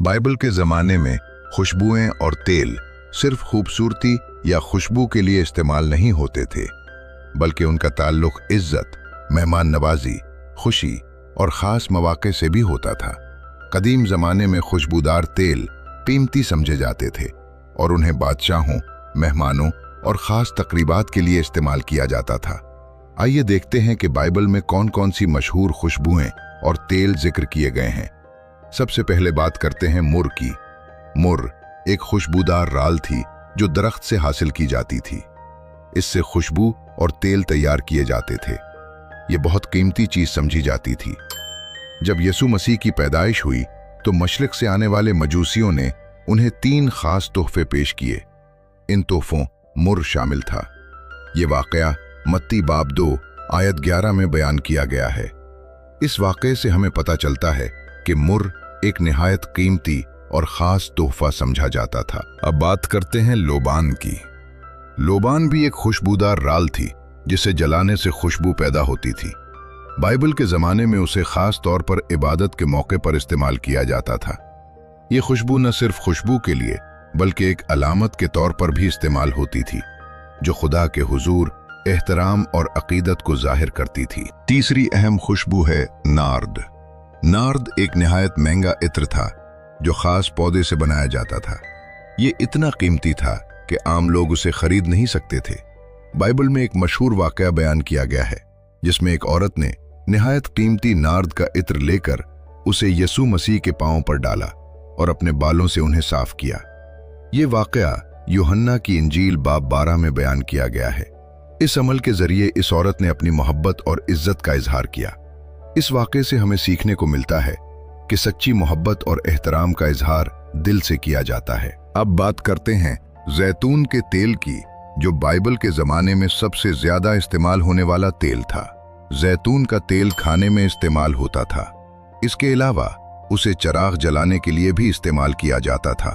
Bible के ज़माने में खुशबुएं और तेल सिर्फ खूबसूरती या खुशबू के लिए इस्तेमाल नहीं होते थे, बल्कि उनका ताल्लुक इज्जत, मेहमान नवाजी, खुशी और ख़ास मौक़े से भी होता था। कदीम ज़माने में खुशबूदार तेल कीमती समझे जाते थे और उन्हें बादशाहों, मेहमानों और ख़ास तकरीबात के लिए इस्तेमाल किया जाता था। आइए देखते हैं कि बाइबल में कौन कौन सी मशहूर खुशबुएं और तेल जिक्र किए गए हैं। सबसे पहले बात करते हैं मुर की। मुर एक खुशबूदार राल थी जो दरख्त से हासिल की जाती थी। इससे खुशबू और तेल तैयार किए जाते थे। ये बहुत कीमती चीज समझी जाती थी। जब यीशु मसीह की पैदाइश हुई तो मशरिक से आने वाले मजूसियों ने उन्हें 3 खास तोहफे पेश किए। इन तोहफों मुर शामिल था। ये वाकया मत्ती बाब 2 आयत 11 में बयान किया गया है। इस वाकये से हमें पता चलता है कि मुर एक निहायत कीमती और ख़ास तोहफा समझा जाता था। अब बात करते हैं लोबान की। लोबान भी एक खुशबूदार राल थी जिसे जलाने से खुशबू पैदा होती थी। बाइबल के ज़माने में उसे ख़ास तौर पर इबादत के मौके पर इस्तेमाल किया जाता था। ये खुशबू न सिर्फ खुशबू के लिए बल्कि एक अलामत के तौर पर भी इस्तेमाल होती थी जो खुदा के हुजूर, एहतराम और अकीदत को जाहिर करती थी। तीसरी अहम खुशबू है नार्द। नार्द एक निहायत महंगा इत्र था जो खास पौधे से बनाया जाता था। ये इतना कीमती था कि आम लोग उसे खरीद नहीं सकते थे। बाइबल में एक मशहूर वाकया बयान किया गया है जिसमें एक औरत ने निहायत कीमती नार्द का इत्र लेकर उसे यीशु मसीह के पांव पर डाला और अपने बालों से उन्हें साफ किया। ये वाकया यूहन्ना की इंजील बाब 12 में बयान किया गया है। इस अमल के जरिए इस औरत ने अपनी मोहब्बत और इज्जत का इजहार किया। इस वाकये से हमें सीखने को मिलता है कि सच्ची मोहब्बत और एहतराम का इजहार दिल से किया जाता है। अब बात करते हैं जैतून के तेल की, जो बाइबल के ज़माने में सबसे ज़्यादा इस्तेमाल होने वाला तेल था। जैतून का तेल खाने में इस्तेमाल होता था। इसके अलावा उसे चराग जलाने के लिए भी इस्तेमाल किया जाता था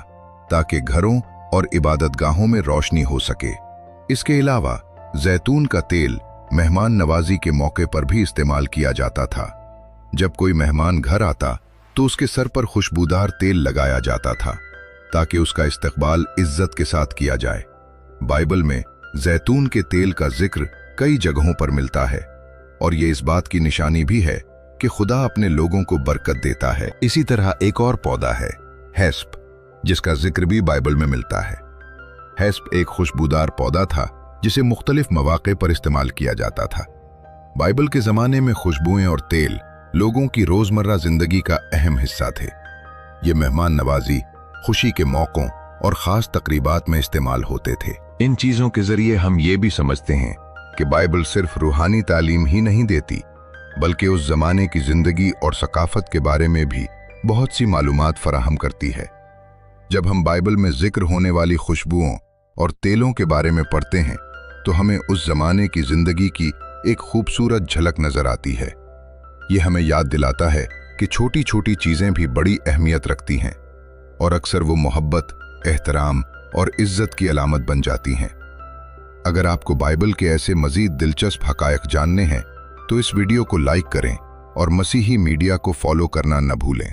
ताकि घरों और इबादतगाहों में रोशनी हो सके। इसके अलावा जैतून का तेल मेहमान नवाजी के मौके पर भी इस्तेमाल किया जाता था। जब कोई मेहमान घर आता तो उसके सर पर खुशबूदार तेल लगाया जाता था ताकि उसका इस्तकबाल इज्जत के साथ किया जाए। बाइबल में जैतून के तेल का जिक्र कई जगहों पर मिलता है और ये इस बात की निशानी भी है कि खुदा अपने लोगों को बरकत देता है। इसी तरह एक और पौधा है हैस्प, जिसका जिक्र भी बाइबल में मिलता है। हैस्प एक खुशबूदार पौधा था जिसे मुख्तलिफ मौक़े पर इस्तेमाल किया जाता था। बाइबल के ज़माने में खुशबुएं और तेल लोगों की रोज़मर्रा ज़िंदगी का अहम हिस्सा थे। ये मेहमान नवाजी, खुशी के मौक़ों और ख़ास तकरीबात में इस्तेमाल होते थे। इन चीज़ों के ज़रिए हम ये भी समझते हैं कि बाइबल सिर्फ रूहानी तालीम ही नहीं देती बल्कि उस ज़माने की ज़िंदगी और सकाफ़त के बारे में भी बहुत सी मालूमात फराहम करती है। जब हम बाइबल में ज़िक्र होने वाली खुशबुओं और तेलों के बारे में पढ़ते हैं तो हमें उस ज़माने की ज़िंदगी की एक खूबसूरत झलक नज़र आती है। ये हमें याद दिलाता है कि छोटी छोटी चीज़ें भी बड़ी अहमियत रखती हैं और अक्सर वो मोहब्बत, एहतराम और इज्जत की अलामत बन जाती हैं। अगर आपको बाइबल के ऐसे मज़ीद दिलचस्प हक़ाइक़ जानने हैं तो इस वीडियो को लाइक करें और मसीही मीडिया को फॉलो करना न भूलें।